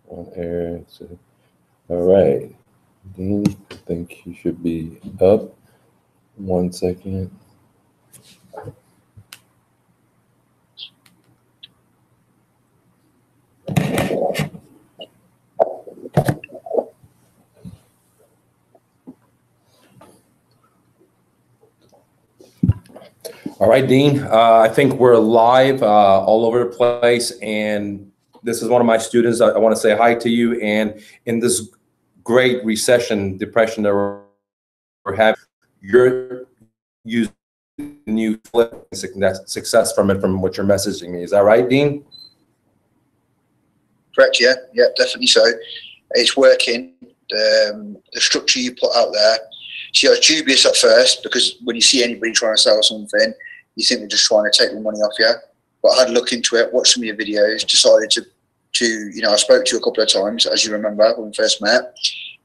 on air. So, all right, Dean, I think you should be up. 1 second. All right, Dean. I think we're live all over the place, and this is one of my students. I want to say hi to you. And in this great recession, depression that we're having, you're using new flip success from it, from what you're messaging me. Is that right, Dean? Correct. Yeah, definitely so. It's working. The structure you put out there. See, I was dubious at first because when you see anybody trying to sell something, you think they're just trying to take the money off you. But I had a look into it, watched some of your videos, decided to I spoke to you a couple of times, as you remember when we first met.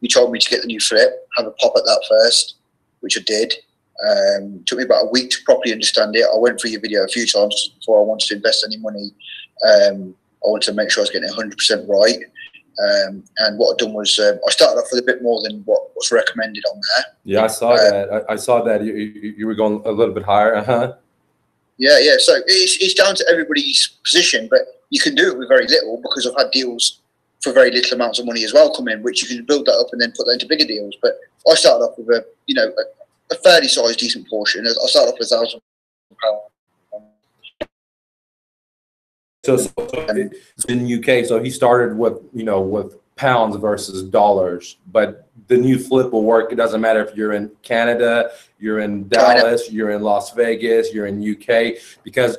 You told me to get the new flip, have a pop at that first, which I did. Took me about a week to properly understand it. I went through your video a few times before I wanted to invest any money. I wanted to make sure I was getting it 100% right. And what I've done was I started off with a bit more than what was recommended on there. Yeah, I saw that. I saw that you were going a little bit higher. Yeah. So it's down to everybody's position, but you can do it with very little because I've had deals for very little amounts of money as well come in, which you can build that up and then put that into bigger deals. But I started off with a fairly sized decent portion. I started off with £1,000. So in the UK, so he started with with pounds versus dollars, but the new flip will work. It doesn't matter if you're in Canada, you're in Dallas, you're in Las Vegas, you're in UK, because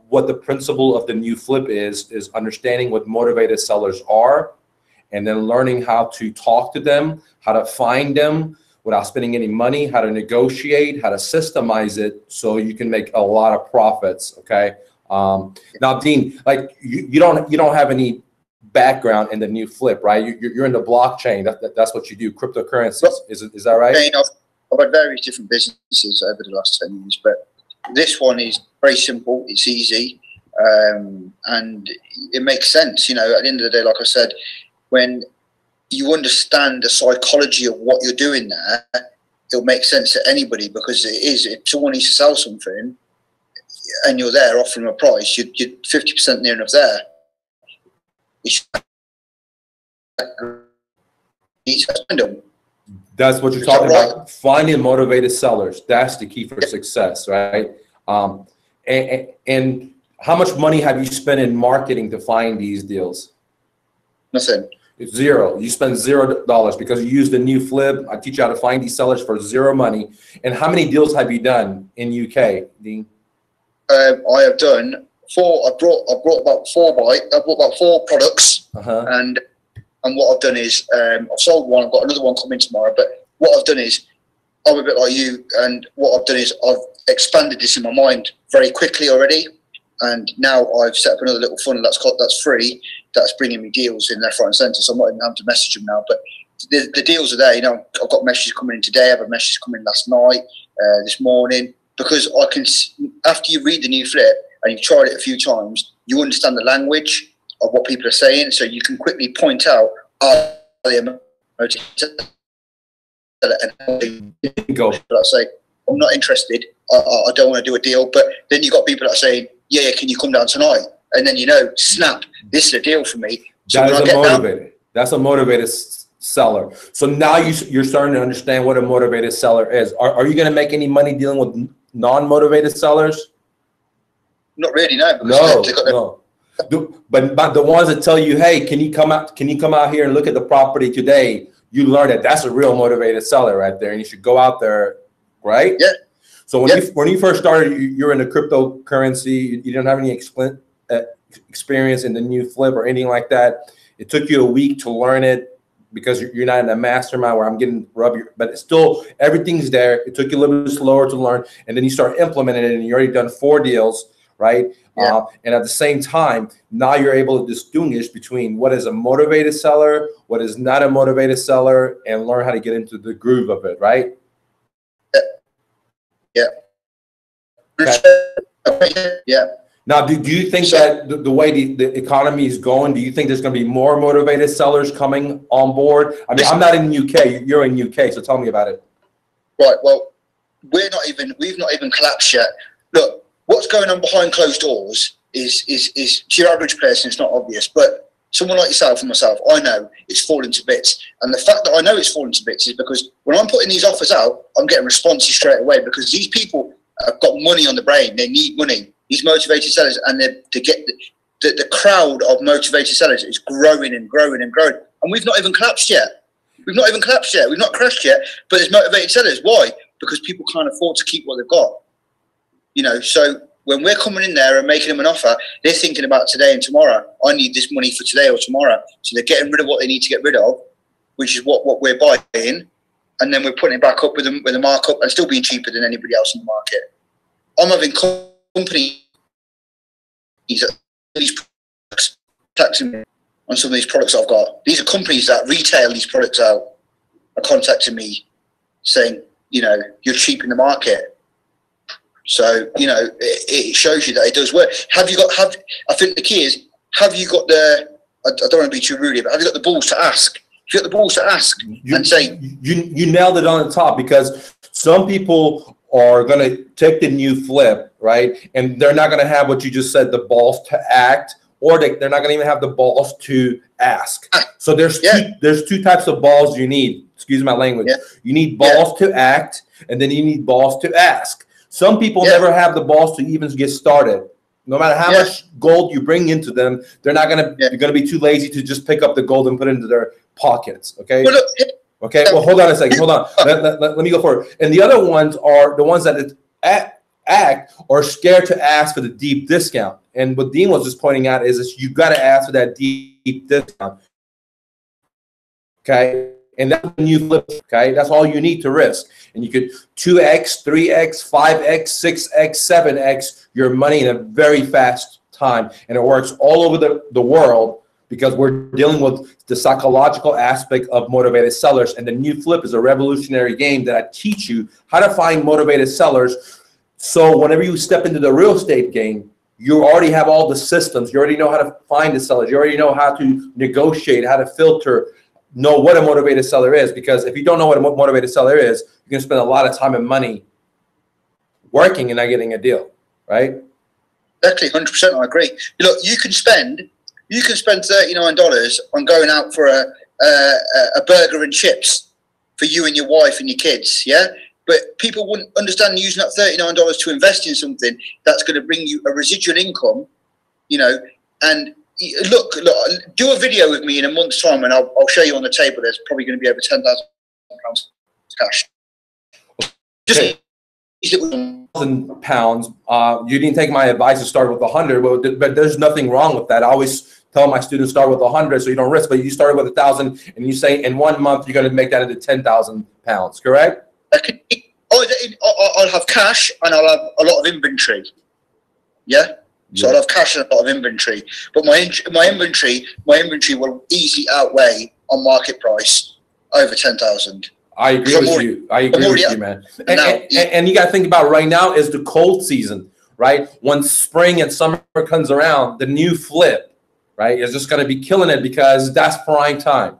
what the principle of the new flip is understanding what motivated sellers are, and then learning how to talk to them, how to find them without spending any money, how to negotiate, how to systemize it so you can make a lot of profits. Okay. Now, Dean, like you don't have any background in the new flip, right? You're in the blockchain. That's what you do, cryptocurrencies. Is that right? I've had various different businesses over the last 10 years, but this one is very simple. It's easy, and it makes sense. At the end of the day, like I said, when you understand the psychology of what you're doing there, it'll make sense to anybody, because it is. If someone needs to sell something, and you're there offering a price, you're 50% near enough there. That's what you're talking about. Finding motivated sellers. That's the key for success, right? And how much money have you spent in marketing to find these deals? Nothing. It's zero. You spend $0 because you use the new flip. I teach you how to find these sellers for zero money. And how many deals have you done in UK, Dean? I have done 4. I brought about 4 products, and what I've done is I've sold one. I've got another one coming tomorrow. But what I've done is I'm a bit like you, and what I've done is I've expanded this in my mind very quickly already, and now I've set up another little funnel that's free, that's bringing me deals in left, right, and centre. So I'm not even having to message them now, but the deals are there. I've got messages coming in today. I have a message coming last night, this morning. Because I can, after you read the new flip and you've tried it a few times, you understand the language of what people are saying, so you can quickly point out, are they motivated? And people that say, I'm not interested, I don't want to do a deal. But then you've got people that are saying, yeah, can you come down tonight? And then snap, this is a deal for me. So that's a motivated seller. So now you're starting to understand what a motivated seller is. Are you going to make any money dealing with non-motivated sellers? Not really, no. No. But the ones that tell you, hey, can you come out here and look at the property today? You learn that's a real motivated seller right there, and you should go out there, right? Yeah. So when you first started, you're in the cryptocurrency. You didn't have any experience in the new flip or anything like that. It took you a week to learn it, because you're not in a mastermind where I'm getting rubby, but it's still, everything's there. It took you a little bit slower to learn, and then you start implementing it, and you already done 4 deals, right? Yeah. And at the same time, now you're able to distinguish between what is a motivated seller, what is not a motivated seller, and learn how to get into the groove of it, right? Yeah. Okay. Yeah. Now, do you think that the way the economy is going, do you think there's going to be more motivated sellers coming on board? I mean, I'm not in the UK. You're in UK, so tell me about it. Right. Well, we've not even collapsed yet. Look, what's going on behind closed doors is to your average person, it's not obvious, but someone like yourself and myself, I know it's falling to bits. And the fact that I know it's falling to bits is because when I'm putting these offers out, I'm getting responses straight away because these people have got money on the brain. They need money. These motivated sellers, and to get the crowd of motivated sellers is growing and growing and growing. And we've not even collapsed yet. We've not even collapsed yet. We've not crashed yet. But there's motivated sellers. Why? Because people can't afford to keep what they've got. You know, so when we're coming in there and making them an offer, they're thinking about today and tomorrow. I need this money for today or tomorrow. So they're getting rid of what they need to get rid of, which is what we're buying. And then we're putting it back up with a markup and still being cheaper than anybody else in the market. I'm having companies that these products taxing me on some of these products I've got. These are companies that retail these products out are contacting me saying, you know, you're cheap in the market. So, you know, it shows you that it does work. I think the key is, have you got I don't want to be too rude, but have you got the balls to ask? If you got the balls to ask and say. You nailed it on the top, because some people are going to take the new flip, right? And they're not going to have what you just said, the balls to act, or they're not going to even have the balls to ask. So there's two types of balls you need. Excuse my language. Yeah. You need balls to act, and then you need balls to ask. Some people never have the balls to even get started. No matter how much gold you bring into them, they're not going to. You're going to be too lazy to just pick up the gold and put it into their pockets. Okay. Well, look, okay. Well, hold on a second. Hold on. Let me go forward. And the other ones are the ones that act or scared to ask for the deep discount. And what Dean was just pointing out is you got to ask for that deep discount. Okay. And that's when you flip, okay? That's all you need to risk. And you could 2x, 3x, 5x, 6x, 7x your money in a very fast time. And it works all over the world, because we're dealing with the psychological aspect of motivated sellers. And the new flip is a revolutionary game that I teach you how to find motivated sellers. So whenever you step into the real estate game, you already have all the systems. You already know how to find the sellers. You already know how to negotiate, how to filter, know what a motivated seller is. Because if you don't know what a motivated seller is, you're going to spend a lot of time and money working and not getting a deal, right? Exactly, 100%. I agree. Look, you can spend $39 on going out for a burger and chips for you and your wife and your kids, yeah? But people wouldn't understand using that $39 to invest in something that's going to bring you a residual income, you know. And look, do a video with me in a month's time, and I'll show you on the table. There's probably going to be over £10,000 cash. Okay. £1,000. You didn't take my advice to start with 100, but there's nothing wrong with that. I always tell my students start with 100 so you don't risk. But you started with 1,000, and you say in 1 month you're going to make that into £10,000. Correct? I'll have cash and I'll have a lot of inventory. Yeah. So I'll have cash and a lot of inventory, but my inventory will easily outweigh on market price over 10,000. I agree with you. I agree with you, man. And you got to think about right now is the cold season, right? When spring and summer comes around, the new flip, right, is just going to be killing it, because that's prime time.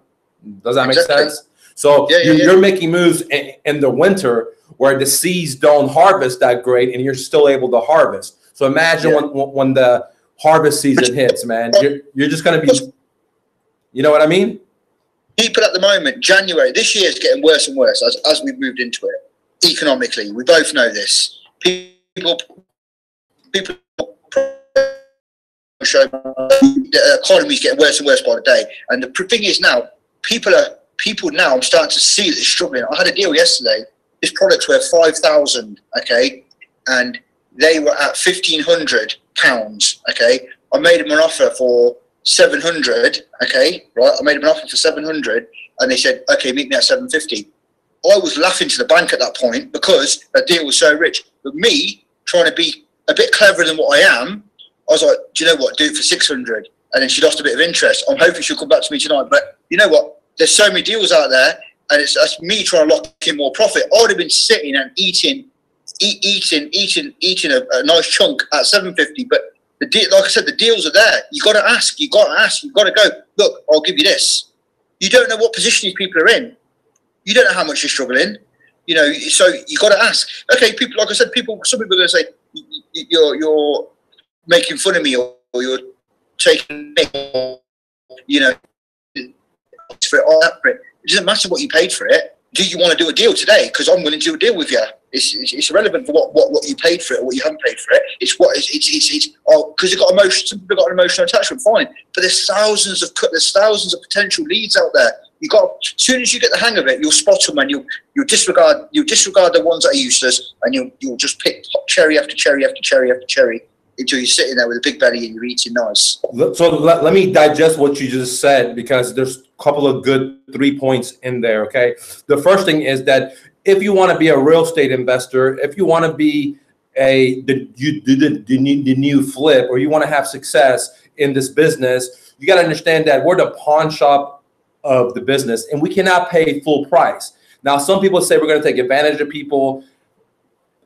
Does that make sense? So you're making moves in the winter where the seeds don't harvest that great, and you're still able to harvest. So imagine when the harvest season hits, man, you're just going to be, you know what I mean? People at the moment, January, this year is getting worse and worse as we've moved into it. Economically, we both know this. People show the economy is getting worse and worse by the day. And the thing is now, people now, I'm starting to see that they're struggling. I had a deal yesterday. This product's worth 5,000, okay, and they were at £1,500, okay. I made them an offer for 700, okay, right. I made them an offer for 700, and they said, okay, meet me at 750. I was laughing to the bank at that point because that deal was so rich. But me trying to be a bit cleverer than what I am, I was like, do you know what? Do it for 600. And then she lost a bit of interest. I'm hoping she'll come back to me tonight. But you know what? There's so many deals out there, and that's me trying to lock in more profit. I would have been sitting and eating a nice chunk at 750, but Like I said, the deals are there. You got to ask. You got to ask. You got to go. Look, I'll give you this. You don't know what position these people are in. You don't know how much you're struggling. You know, so you got to ask. Okay, people. Like I said, some people are going to say you're making fun of me, or you're taking me, or, you know, for it, all that for it. It doesn't matter what you paid for it. Do you want to do a deal today? Because I'm willing to do a deal with you. It's irrelevant for what you paid for it or what you haven't paid for it. It's because you've got emotion. Some people have got an emotional attachment, fine. But there's thousands of potential leads out there. As soon as you get the hang of it, you'll spot them and you'll disregard the ones that are useless, and you'll just pick cherry after cherry after cherry after cherry until you're sitting there with a big belly and you're eating nice. So let me digest what you just said, because there's a couple of good 3 points in there, okay? The first thing is that if you want to be a real estate investor, if you want to be the new flip, or you want to have success in this business, you got to understand that we're the pawn shop of the business, and we cannot pay full price. Now, some people say we're going to take advantage of people.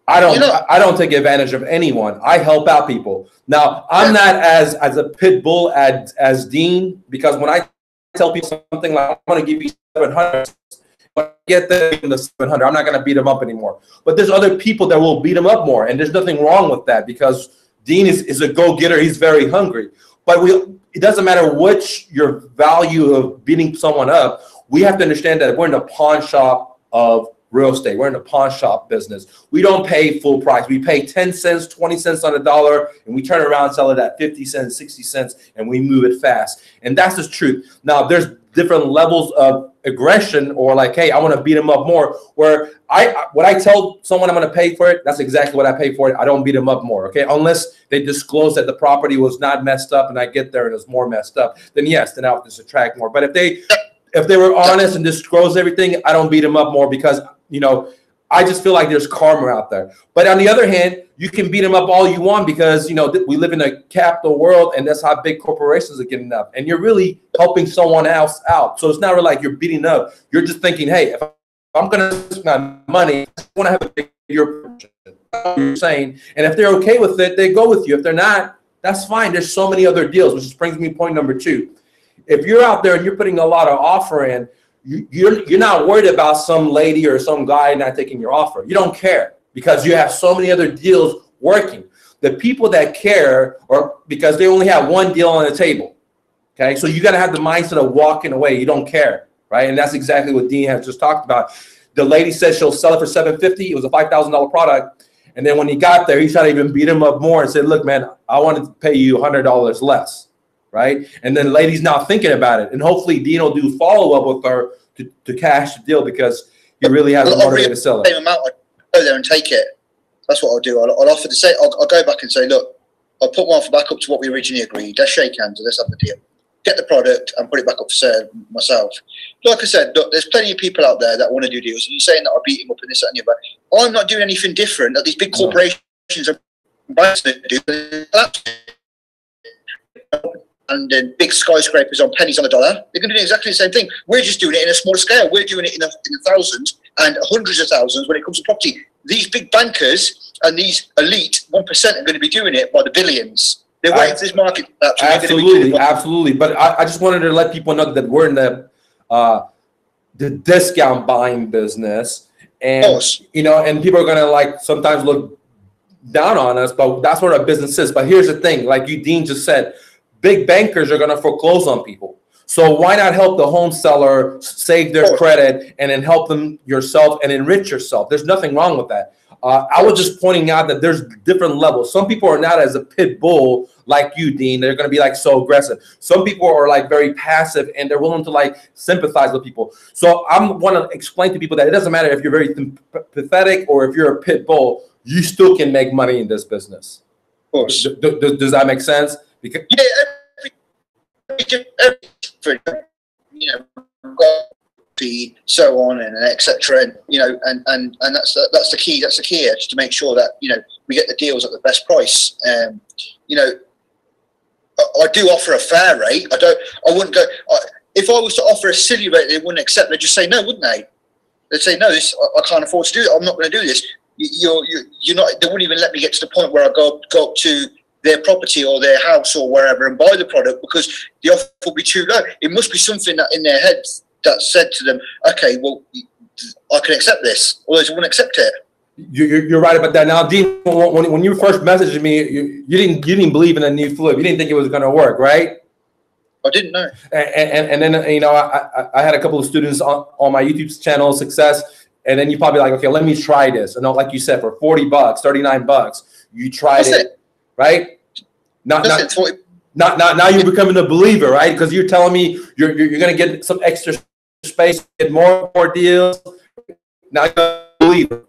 I don't take advantage of anyone. I help out people. Now, I'm not as a pit bull as Dean, because when I tell people something like, I'm going to give you 700, when I get them the 700, I'm not going to beat them up anymore. But there's other people that will beat them up more, and there's nothing wrong with that, because Dean is a go-getter. He's very hungry. But it doesn't matter what your value of beating someone up. We have to understand that we're in the pawn shop of real estate. We're in the pawn shop business. We don't pay full price. We pay 10 cents, 20 cents on the dollar, and we turn around and sell it at 50 cents, 60 cents, and we move it fast. And that's the truth. Now, there's different levels of aggression, or like, hey, I want to beat them up more, where when I tell someone I'm going to pay for it, that's exactly what I pay for it. I don't beat them up more, okay? Unless they disclose that the property was not messed up and I get there and it's more messed up, then yes, then I'll just attract more. But if they were honest and disclose everything, I don't beat them up more, because, you know, I just feel like there's karma out there. But on the other hand, you can beat them up all you want, because, you know, we live in a capital world, and that's how big corporations are getting up. And you're really helping someone else out. So it's not really like you're beating up. You're just thinking, hey, if I'm going to spend my money, I want to have a bigger portion. You're saying, and if they're okay with it, they go with you. If they're not, that's fine. There's so many other deals, which brings me to point number 2. If you're out there and you're putting a lot of offer in, you're not worried about some lady or some guy not taking your offer. You don't care, because you have so many other deals working. The people that care are because they only have one deal on the table. Okay, so you got to have the mindset of walking away. You don't care, right? And that's exactly what Dean has just talked about. The lady said she'll sell it for $750. It was a $5,000 product, and then when he got there, he tried to even beat him up more and said, "Look, man, I wanted to pay you $100 less." Right? And then the lady's now thinking about it. And hopefully Dean will do follow-up with her to cash the deal, because he really has a motivated to sell it. Same amount, I'll go there and take it. That's what I'll do. I'll offer to say, I'll go back and say, look, I'll put my offer back up to what we originally agreed. Let's shake hands and let's have the deal. Get the product and put it back up for sale myself. Like I said, look, there's plenty of people out there that want to do deals. And you're saying that I beat him up in this, that, and the other. I'm not doing anything different that these big corporations are do. And then big skyscrapers on pennies on the dollar. They're going to do exactly the same thing. We're just doing it in a smaller scale. We're doing it in the thousands and hundreds of thousands when it comes to property. These big bankers and these elite 1% are going to be doing it by the billions. They're waiting for this market. Absolutely. But I just wanted to let people know that we're in the discount buying business. And, you know, and people are going to like sometimes look down on us, but that's what our business is. But here's the thing, like Dean just said, big bankers are going to foreclose on people. So why not help the home seller save their credit and then help them yourself and enrich yourself? There's nothing wrong with that. I was just pointing out that there's different levels. Some people are not as a pit bull like you, Dean. They're going to be like so aggressive. Some people are like very passive and they're willing to like sympathize with people. So I want to explain to people that it doesn't matter if you're very pathetic or if you're a pit bull, you still can make money in this business. Of course. Does that make sense? Because you know, feed, so on, and etc. And you know, and that's the key. That's the key here, just to make sure that you know we get the deals at the best price. You know, I do offer a fair rate. I wouldn't go. If I was to offer a silly rate, they wouldn't accept. They'd just say no, wouldn't they? They'd say no. This I can't afford to do it. I'm not going to do this. You're not. They wouldn't even let me get to the point where I go up to their property or their house or wherever and buy the product because the offer will be too low. It must be something that in their heads that said to them, okay, well, I can accept this, otherwise I wouldn't accept it. You're right about that. Now, Dean, when you first messaged me, you didn't believe in a new flip. You didn't think it was going to work, right? I didn't know. And then, you know, I had a couple of students on my YouTube channel, Success, and then you probably like, okay, let me try this. And like you said, for $40, $39, you tried it, right? Now you're becoming a believer, right? Because you're telling me you're going to get some extra space, get more deals. Now you're a believer.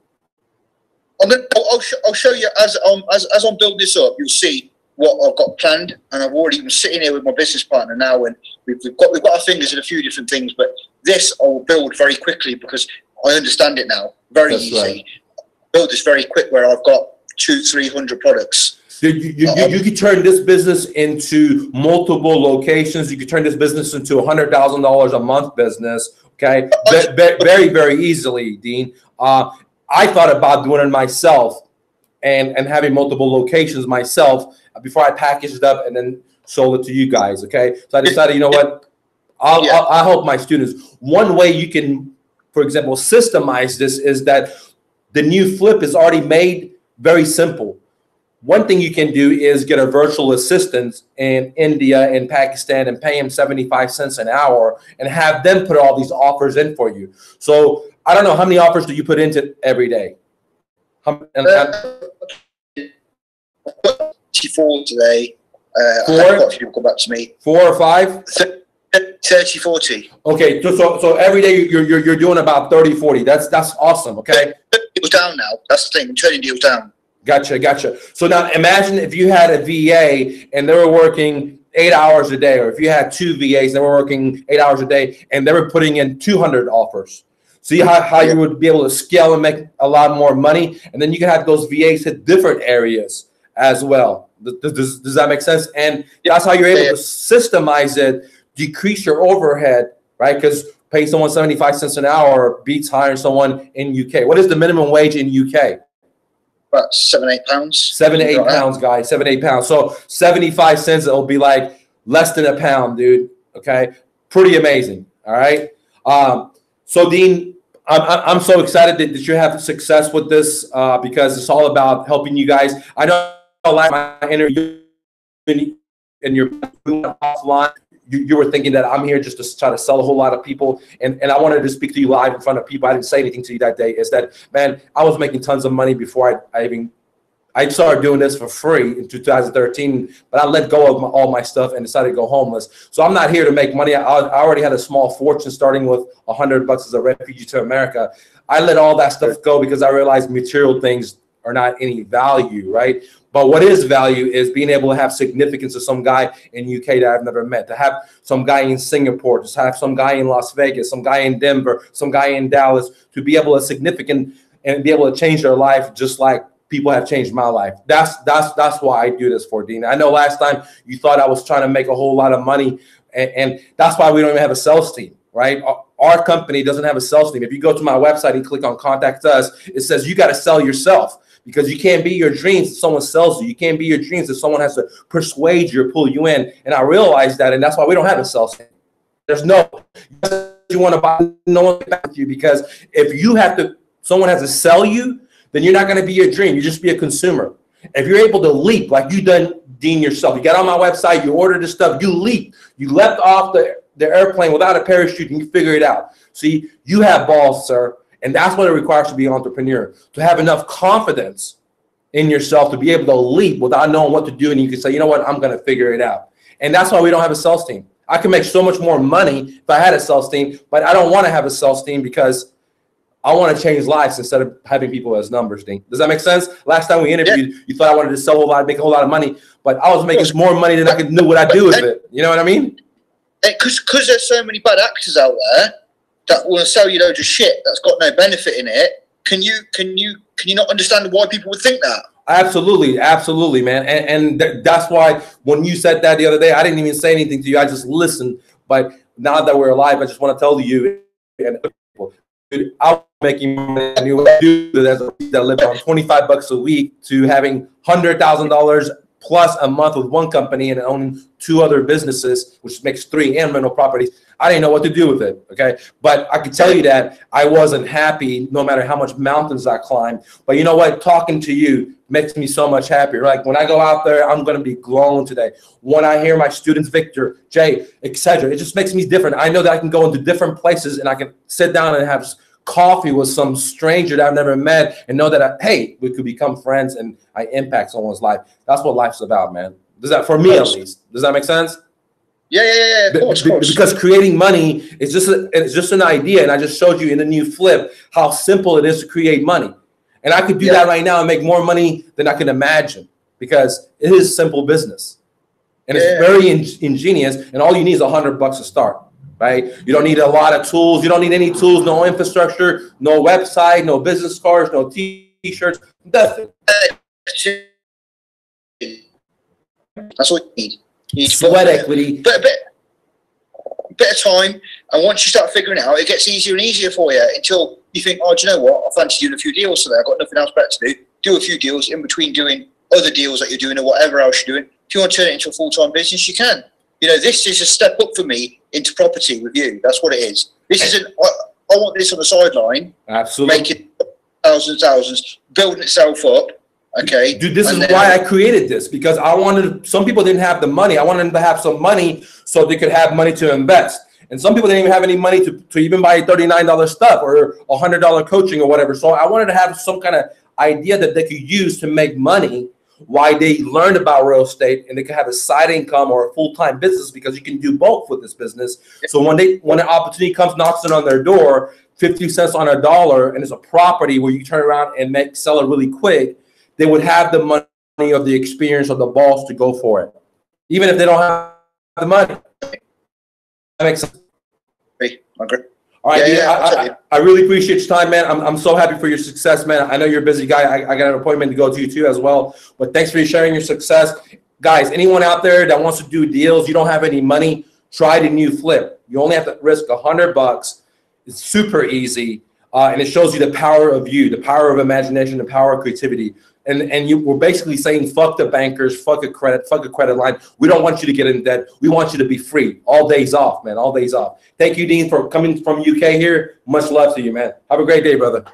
I'll show you as I'm building this up. You'll see what I've got planned, and I've already been sitting here with my business partner now, and we've got our fingers in a few different things. But this I will build very quickly because I understand it now. Very easy. Right. Build this very quick where I've got 200-300 products. You could turn this business into multiple locations. You could turn this business into $100,000 a month business. Okay, very, very easily, Dean. I thought about doing it myself and having multiple locations myself before I packaged it up and then sold it to you guys. Okay, so I decided, you know what, I'll help my students. One way you can, for example, systemize this is that the new flip is already made very simple. One thing you can do is get a virtual assistant in India and Pakistan and pay them 75 cents an hour and have them put all these offers in for you. So I don't know, how many offers do you put into every day? 34 today. Four? I've got a few people come back to me. 4 or 5? 30, 40. Okay, so every day you're doing about 30, 40. That's awesome. Okay. It was down now. That's the thing. I'm turning deals down. Gotcha. So now imagine if you had a VA and they were working 8 hours a day, or if you had 2 VAs, they were working 8 hours a day and they were putting in 200 offers. See how you would be able to scale and make a lot more money, and then you can have those VAs hit different areas as well. Does that make sense? And that's how you're able to systemize it, decrease your overhead, right? Because paying someone 75 cents an hour beats hiring someone in UK. What is the minimum wage in UK? About £7-8. 7 to 8 pounds, guys. 7 to 8 pounds. So 75 cents, it'll be like less than a pound, dude. Okay, pretty amazing. All right. So Dean, I'm so excited that you have success with this because it's all about helping you guys. I know like my interview and your offline, you were thinking that I'm here just to try to sell a whole lot of people, and I wanted to speak to you live in front of people. I didn't say anything to you that day. Is that, man, I was making tons of money before I started doing this for free in 2013, but I let go of all my stuff and decided to go homeless. So I'm not here to make money. I already had a small fortune starting with $100 as a refugee to America. I let all that stuff go because I realized material things are not any value, right? But what is value is being able to have significance to some guy in UK that I've never met, to have some guy in Singapore, to have some guy in Las Vegas, some guy in Denver, some guy in Dallas, to be able to significant and be able to change their life just like people have changed my life. That's why I do this for, Dean. I know last time you thought I was trying to make a whole lot of money, and that's why we don't even have a sales team, right? Our company doesn't have a sales team. If you go to my website and click on Contact Us, it says you got to sell yourself. Because you can't be your dreams if someone sells you. You can't be your dreams if someone has to persuade you or pull you in. And I realized that, and that's why we don't have a sales team. There's no, you want to buy, no one back with you, because if you have to, someone has to sell you, then you're not going to be your dream. You just be a consumer. If you're able to leap like you done, Dean, yourself, you got on my website, you ordered this stuff, you leap, you leapt off the airplane without a parachute, and you figure it out. See, you have balls, sir. And that's what it requires to be an entrepreneur, to have enough confidence in yourself to be able to leap without knowing what to do. And you can say, you know what, I'm going to figure it out. And that's why we don't have a sales team. I can make so much more money if I had a sales team, but I don't want to have a sales team because I want to change lives instead of having people as numbers, Dean. Does that make sense? Last time we interviewed, you thought I wanted to sell a whole lot, make a whole lot of money, but I was making more money than I could know what I do with it. You know what I mean? Because there's so many bad actors out there that want to sell you loads of shit that's got no benefit in it. Can you not understand why people would think that? Absolutely, man. And that's why when you said that the other day, I didn't even say anything to you. I just listened. But now that we're alive, I just want to tell you and people, dude, I'm making money. I knew what I do that live on $25 a week to having $100,000 plus a month with one company and owning 2 other businesses, which makes 3 and rental properties. I didn't know what to do with it, okay? But I can tell you that I wasn't happy no matter how much mountains I climbed. But you know what? Talking to you makes me so much happier. Like when I go out there, I'm going to be glowing today. When I hear my students, Victor, Jay, etc., it just makes me different. I know that I can go into different places and I can sit down and have coffee with some stranger that I've never met and know that, hey, we could become friends and I impact someone's life. That's what life's about, man. Does that, for me at least, does that make sense? Yeah, of course. Because creating money is just an idea, and I just showed you in the new flip how simple it is to create money. And I could do that right now and make more money than I can imagine because it is simple business. And it's very ingenious, and all you need is $100 to start, right? You don't need a lot of tools. You don't need any tools, no infrastructure, no website, no business cards, no T-shirts, nothing. That's what you need. You need sweat equity. Bit of time, and once you start figuring it out, it gets easier and easier for you until you think, oh, do you know what? I fancy doing a few deals today. I've got nothing else better to do. Do a few deals in between doing other deals that you're doing or whatever else you're doing. If you want to turn it into a full-time business, you can. You know, this is a step up for me into property with you. That's what it is. This isn't, I want this on the sideline. Absolutely. Making thousands, building itself up. Okay. Dude, this is why I created this, because I wanted, some people didn't have the money. I wanted them to have some money so they could have money to invest. And some people didn't even have any money to even buy $39 stuff or $100 coaching or whatever. So I wanted to have some kind of idea that they could use to make money while they learned about real estate, and they could have a side income or a full-time business, because you can do both with this business. So when an opportunity comes, knocks on their door, 50 cents on a dollar, and it's a property where you turn around and sell it really quick, they would have the money of the experience of the balls to go for it, even if they don't have the money. That makes sense. I agree. All right, I really appreciate your time, man. I'm so happy for your success, man. I know you're a busy guy. I got an appointment to go to too as well. But thanks for sharing your success. Guys, anyone out there that wants to do deals, you don't have any money, try the new flip. You only have to risk $100. It's super easy. And it shows you the power of you, the power of imagination, the power of creativity. And you were basically saying, fuck the bankers, fuck a credit line. We don't want you to get in debt. We want you to be free. All days off, man. All days off. Thank you, Dean, for coming from UK here. Much love to you, man. Have a great day, brother.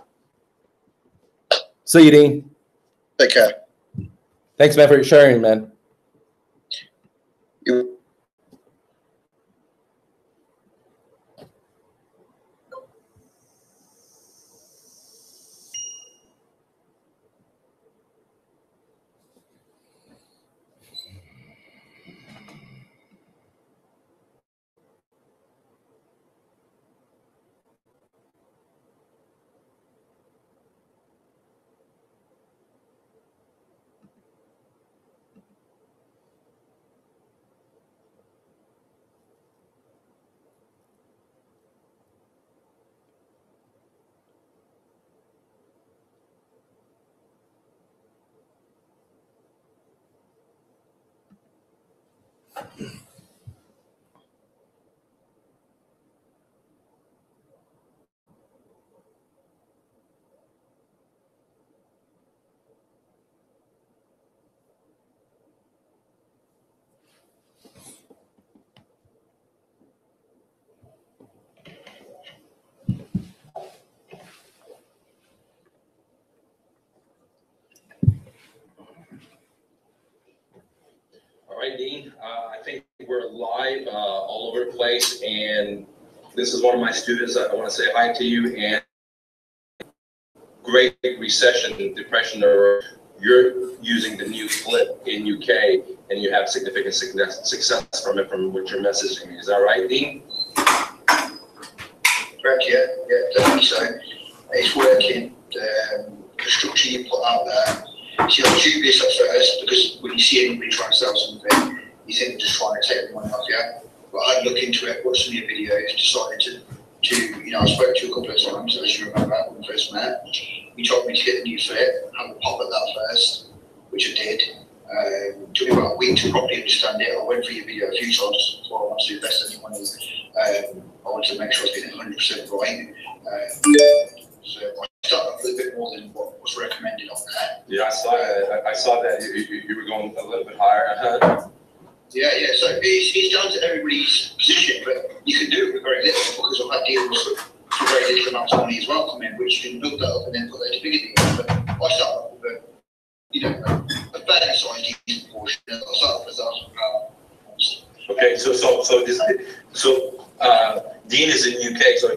See you, Dean. Take care. Thanks, man, for sharing, man. All right, Dean, I think we're live all over the place, and this is one of my students. I want to say hi to you. And Great Recession, Depression, or you're using the new flip in UK, and you have significant success from it, from what you're messaging me. Is that right, Dean? Correct, yeah, definitely so. It's working. The structure you put out there. See, I'm dubious at first, because when you see anybody trying to sell something, you think they're just trying to take the money off you. But I look into it, watched some of your videos, decided to, you know, I spoke to you a couple of times, as you remember, when we first met. You told me to get the new flip, have a pop at that first, which I did. It took me about a week to properly understand it. I went through your video a few times before I wanted to invest any money. I wanted to make sure I was getting 100% right. So my start off a little bit more than what was recommended on there. Yeah, I saw that. I saw that you were going a little bit higher. Yeah. So it's down to everybody's position, but you can do it with very little because I've had deals for very little amounts of money as well come in, which you can build that up and then put that to bigger deals. But I start off with a fairly sized decent portion. I start off with £1,000. Okay, so Dean is in UK, so.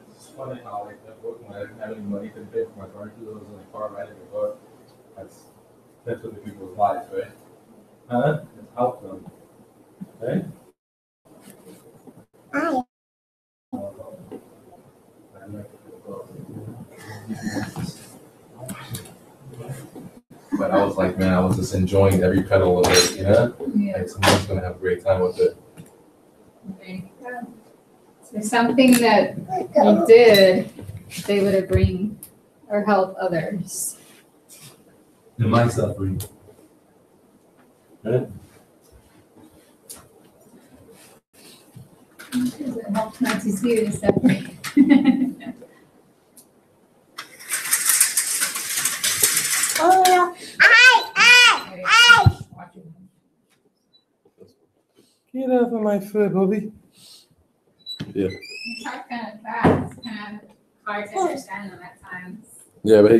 It's funny how like that work when I didn't have any money to pay for my car, I was in the car riding the car. That's what the people's lives, right? Huh? It's outcome. Right? But I was like, man, I was just enjoying every petal of it, you know? Yeah. Like someone's gonna have a great time with it. Okay. So something that you did, they would have bring or help others. And my suffering. Right? Because it helps not to see you separate. Get off of my foot, Bobby. Yeah. You talk kind of fast, kind of hard to understand them at times. Yeah, but